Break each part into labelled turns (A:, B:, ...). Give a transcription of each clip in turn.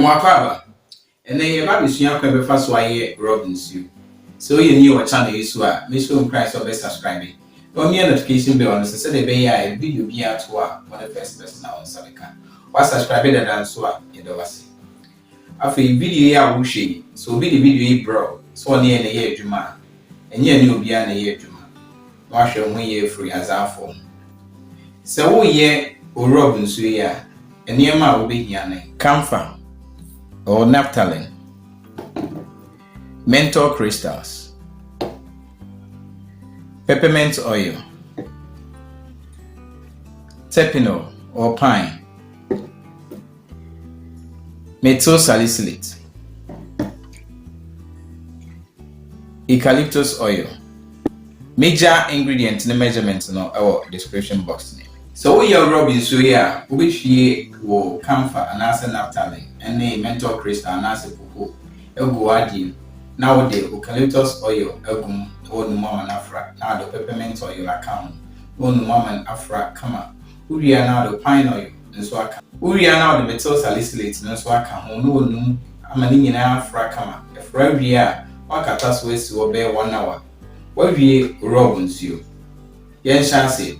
A: Mwakaba. And then you have a senior queber fast why Robins you. So you knew what channel you saw, Miss Home Christ or best subscribing. No mere notification bell on the Saturday bay a video be out to one the first person on Sabica. Was subscribed and so in the was. After a video ya wushy, so be the video bro, so near the year Juma, and yet you be an year Juma. Wash your 1 year free as our form. So ye or Robins we are, and near my will be here. Camphor or naphthalene, menthol crystals, peppermint oil, terpenol or pine, methyl salicylate, eucalyptus oil. Major ingredients in the measurements in our description box. So we are rubbing so here, which ye will camphor and as an naphthalene, and a menthol crystal and as a pupu, elguadium. Now the eucalyptus oil, elgum, one mom afra, now the peppermint oil account, one mom and afra, kama, Uria now the pine oil, and swaka. Uria now the methyl salicylate, and swaka, no, amaning in afra, kama, if Rabia, wakatas waste to obey 1 hour. What we robins you? Yen chassis.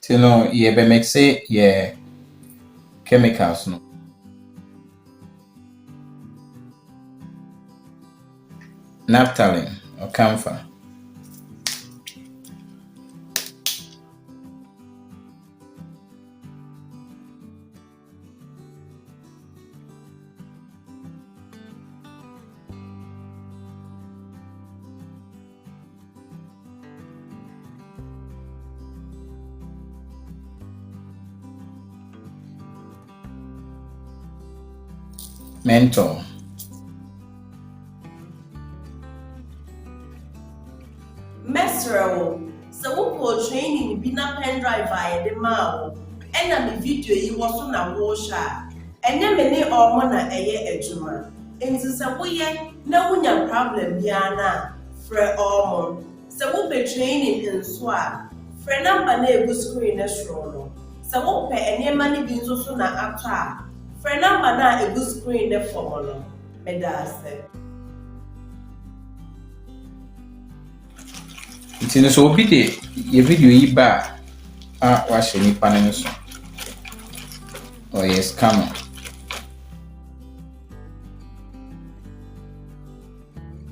A: Tino ye be mixe ye chemicals no. Naphthalene or camphor. Menthol,
B: Mesro, so we training be na pen drive via the mao, and na me video you was on a washer, and then many or mona a year ejuma. And since we no one problem biana, fre ormon, so we be training in swap, fre number neighbor screen as roll. So we pay any money being also na after. For number na a good screen the formula, medase.
A: It's so be the video you buy. Wash any panels. Oh, yes, come on.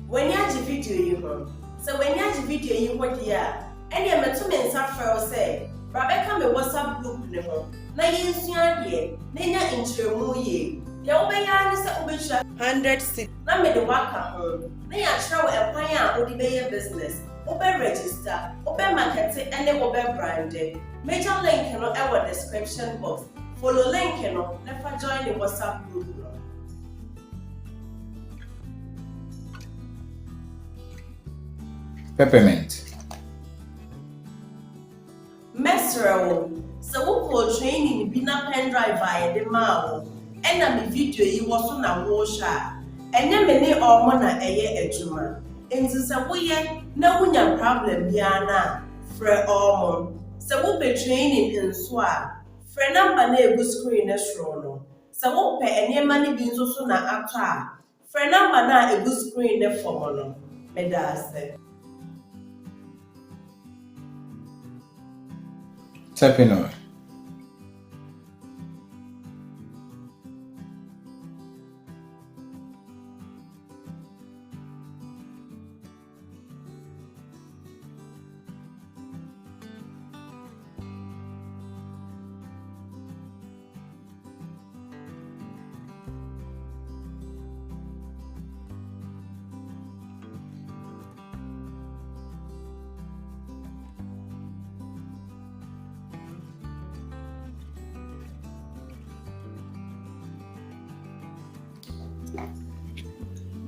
B: When you have the video, you know. So when you have the video, you want here. And you met 2 men suffer say, Rebecca, me WhatsApp group, no. Na yensu ade na nya intremu ye ye obeya ni se obehua 100 na me de waka ho na ya travel ekwan a odi be business obe register obe market ene obe brand major link no e wo description box follow link no na fa join the WhatsApp group no
A: Peppermint,
B: Mesro. So we training be na pen drive via the mao, and na me video you was on a washer, and then many or mona a year ejuma. And since we no one problem biana, fre ormon. So we be training in swap, fre number neighbor screen as rono. So we pay any money being also na after, fre number na a good screen the formula, medase.
A: terpenol,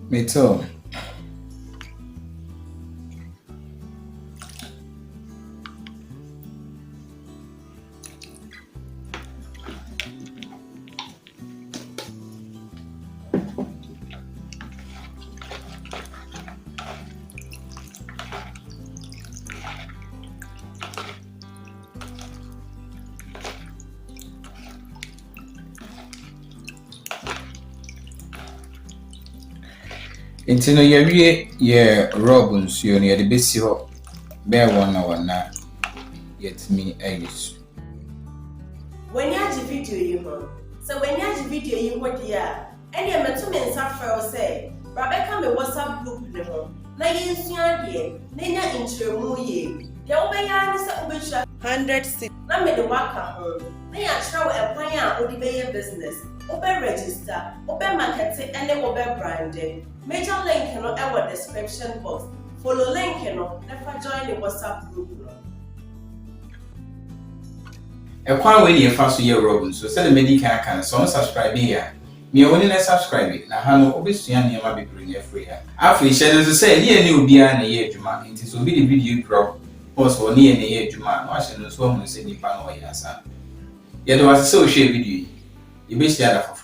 A: methyl, Nti no ye RUBB nsuo no ye de besi ho be one yet me ayus.
B: When you have video you ho. So when you have video you ho dia, any meto me nsa frɛ say, Rebecca me WhatsApp group ne ho. Na yensua de, na nya intremu ye. Dia obeya ne se obetwa 100 na me de waka ho. Na ya kyerɛ ekwan a odi be business. Obe register, obe market and obe branding. Major link no e description box. Follow link no, never join the WhatsApp group no.
A: Ekwan we dey fa so ye RUBB so say the medical can so subscribe here. Me woni na subscribe na ha no obesua niam bebre na free ha. Afri she no say ne ene obi a na ye adwuma nti so bi the video pro post for ne ene ye adwuma no ahye no so hu say nipa no ye asa. Ye do was so share video yi. You be share that